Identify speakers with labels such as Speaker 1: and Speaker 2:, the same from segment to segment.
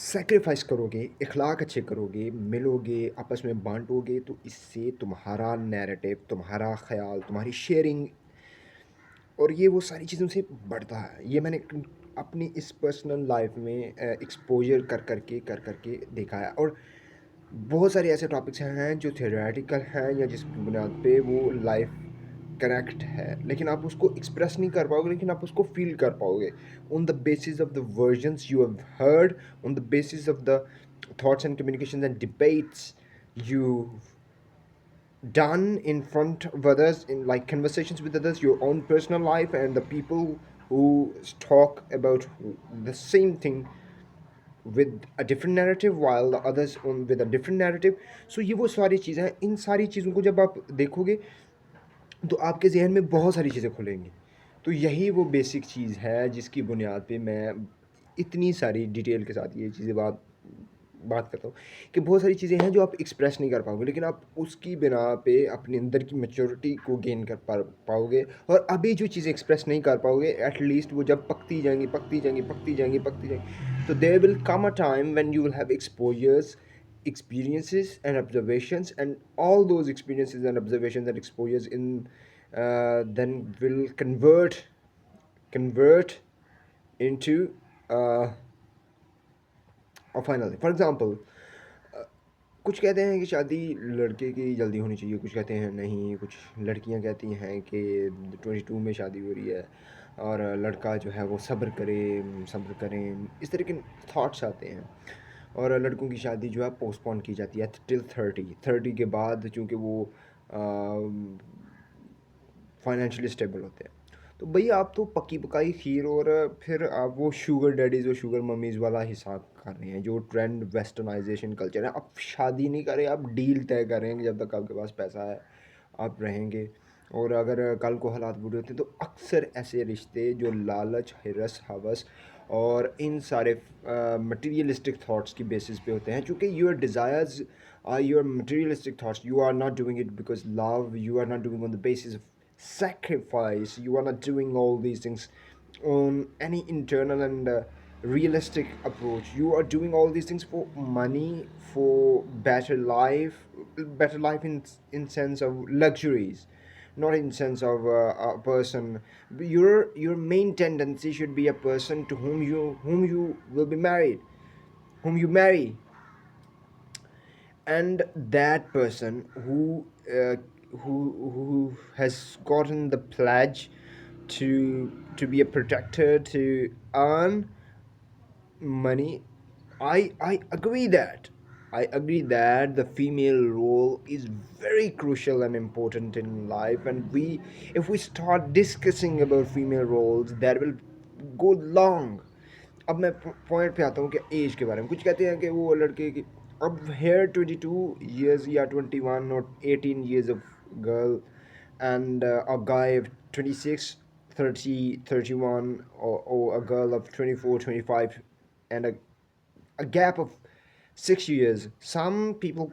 Speaker 1: Sacrifice کرو گے، اخلاق اچھے کرو گے، ملو گے، آپس میں بانٹو گے، تو اس سے تمہارا نیریٹو، تمہارا خیال، تمہاری شیئرنگ اور یہ وہ ساری چیزوں سے بڑھتا ہے. یہ میں نے اپنی اس پرسنل لائف میں ایکسپوجر کر کے دیکھا ہے. اور بہت سارے ایسے ٹاپکس ہیں جو تھیوریٹیکل ہیں یا جس کی بنیاد پہ وہ لائف کریکٹ ہے، لیکن آپ اس کو ایکسپریس نہیں کر پاؤ گے، لیکن آپ اس کو فیل کر پاؤ گے on the basis of the versions you have heard, on the basis of the thoughts and communications and debates you done in front of others, in like conversations with others, your own personal life, and the people who talk about the same thing with a different narrative while the others with a different narrative. So یہ وہ ساری چیزیں ہیں. ان ساری چیزوں کو جب آپ دیکھو گے تو آپ کے ذہن میں بہت ساری چیزیں کھلیں گی. تو یہی وہ بیسک چیز ہے جس کی بنیاد پہ میں اتنی ساری ڈیٹیل کے ساتھ یہ چیزیں بات کرتا ہوں کہ بہت ساری چیزیں ہیں جو آپ ایکسپریس نہیں کر پاؤ گے، لیکن آپ اس کی بنا پہ اپنے اندر کی میچورٹی کو گین کر پاؤ گے. اور ابھی جو چیزیں ایکسپریس نہیں کر پاؤ گے، ایٹ لیسٹ وہ جب پکتی جائیں گی تو there will come a time when you will have exposures experiences and observations, and all those experiences and observations and exposures in then will convert into uh, a final. For example, کچھ کہتے ہیں کہ شادی لڑکے کی جلدی ہونی چاہیے، کچھ کہتے ہیں نہیں، کچھ لڑکیاں کہتی ہیں کہ 22 میں شادی ہو رہی ہے اور لڑکا جو ہے وہ صبر کریں، اس طرح کے تھاٹس آتے ہیں. اور لڑکوں کی شادی جو ہے پوسٹ پون کی جاتی ہے ٹل 30 کے بعد، چونکہ وہ فائنینشلی اسٹیبل ہوتے ہیں. تو بھئی آپ تو پکی پکائی کھیر اور پھر آپ وہ شوگر ڈیڈیز اور شوگر ممیز والا حساب کر رہے ہیں جو ٹرینڈ ویسٹرنائزیشن کلچر ہے. آپ شادی نہیں کر رہے، آپ ڈیل طے کر رہے ہیں کہ جب تک آپ کے پاس پیسہ ہے آپ رہیں گے. اور اگر کل کو حالات برے ہوتے ہیں تو اکثر ایسے رشتے جو لالچ، ہرس، ہوس اور ان سارے مٹیریلسٹک تھاٹس کی بیسس پہ ہوتے ہیں، چونکہ your desires are your materialistic thoughts. You are not doing it because love. You are not doing on the basis of sacrifice. You are not doing all these things on any internal and realistic approach. You are doing all these things for money, for better life in sense of luxuries, not in sense of a person. Your main tendency should be a person to whom you will be married, whom you marry, and that person who has gotten the pledge to be a protector, to earn money. I agree that the female role is very crucial and important in life, and if we start discussing about female roles, that will go long. اب میں point پہ آتا ہوں کہ age کے بارے میں. کچھ کہتے ہیں کہ وہ لڑکے کی اب ہیئر 22 years یا 21 اور 18 years of girl and a guy of 26, 30, 31, or a girl of 24, 25, and a gap of 6 years. Some people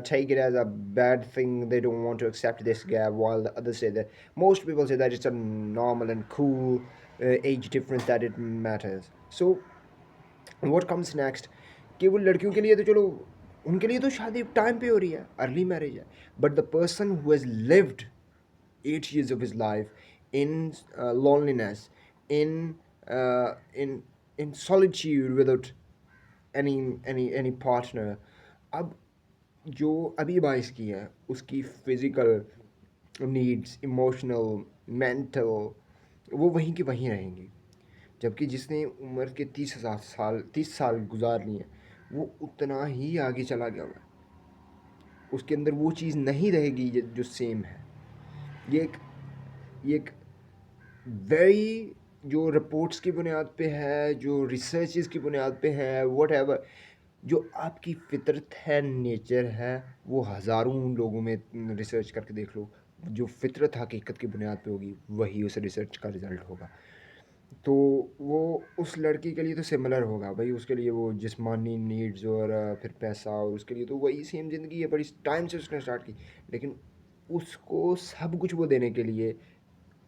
Speaker 1: take it as a bad thing. They don't want to accept this gap, while the others say that most people say that it's a normal and cool age difference that it matters. So what comes next کہ وہ لڑکیوں کے لیے تو چلو ان کے لیے تو شادی ٹائم پہ ہو رہی ہے، ارلی میرج ہے، but the person who has lived 8 years of his life in loneliness, in in solitude without any partner. اب جو ابھی 22 کی ہے اس کی فزیکل نیڈس، ایموشنل، مینٹل، وہ وہیں کی وہیں رہیں گی. جبکہ جس نے عمر کے 30 سال گزار لی ہیں وہ اتنا ہی آگے چلا گیا ہوا ہے. اس کے اندر وہ چیز نہیں رہے گی جو سیم ہے. یہ ایک ویری جو رپورٹس کی بنیاد پہ ہے، جو ریسرچز کی بنیاد پہ ہے، واٹ ایور، جو آپ کی فطرت ہے، نیچر ہے، وہ ہزاروں لوگوں میں ریسرچ کر کے دیکھ لو، جو فطرت حقیقت کی بنیاد پہ ہوگی وہی اس ریسرچ کا رزلٹ ہوگا. تو وہ اس لڑکی کے لیے تو سملر ہوگا بھائی، اس کے لیے وہ جسمانی نیڈز اور پھر پیسہ، اور اس کے لیے تو وہی سیم زندگی ہے، بڑی ٹائم سے اس نے اسٹارٹ کی. لیکن اس کو سب کچھ وہ دینے کے لیے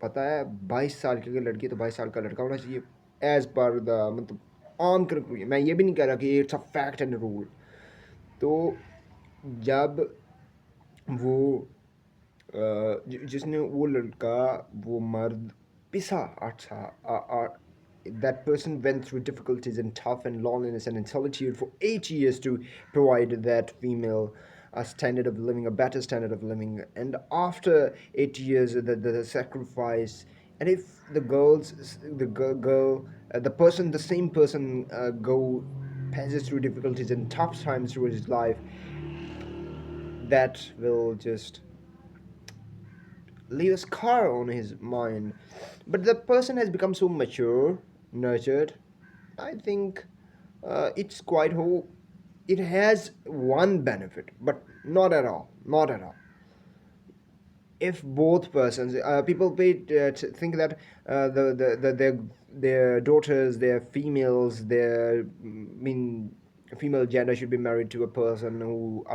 Speaker 1: پتہ ہے 22 سال کی اگر لڑکی ہے تو 22 سال کا لڑکا ہونا چاہیے ایز پر دا مطلب عام کنکلوژن، میں یہ بھی نہیں کہہ رہا کہ it's a fact and rule. تو جب وہ جس نے وہ لڑکا وہ مرد پسا اچھا that person went through difficulties and tough and loneliness and in solitude for 8 years to provide that female a standard of living, a better standard of living. And after 8 years, the sacrifice, and if the the person, the same person, passes through difficulties and tough times through his life, that will just leave a scar on his mind. But the person has become so mature, nurtured. I think it's quite whole. It has one benefit, but not at all. Not at all. If both persons, people think that their daughters, their females, their female gender should be married to a person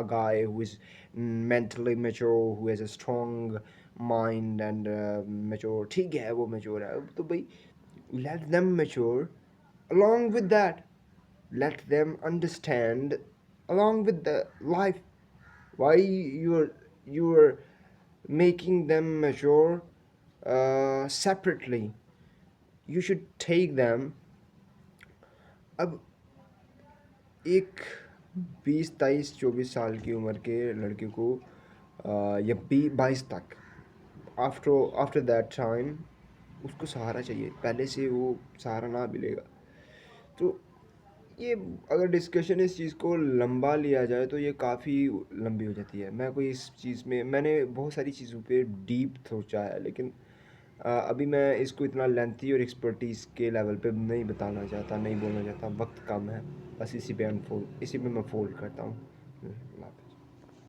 Speaker 1: a guy who is mentally mature, who has a strong mind and mature. ٹھیک ہے وہ mature ہے تو بھائی let them mature. Along with that, let them understand along with the life why you're making them mature separately. You should take them. اب ایک 20 23 24 سال کی عمر کے لڑکے کو یا 22 تک آفٹر دیٹ ٹائم اس کو سہارا چاہیے، پہلے سے وہ سہارا نہ ملے گا. تو یہ اگر ڈسکشن اس چیز کو لمبا لیا جائے تو یہ کافی لمبی ہو جاتی ہے. میں کوئی اس چیز میں نے بہت ساری چیزوں پہ ڈیپ سوچا ہے، لیکن ابھی میں اس کو اتنا لینتھی اور ایکسپرٹیز کے لیول پہ نہیں بتانا چاہتا، نہیں بولنا چاہتا، وقت کم ہے. بس اسی پہ میں فولڈ کرتا ہوں.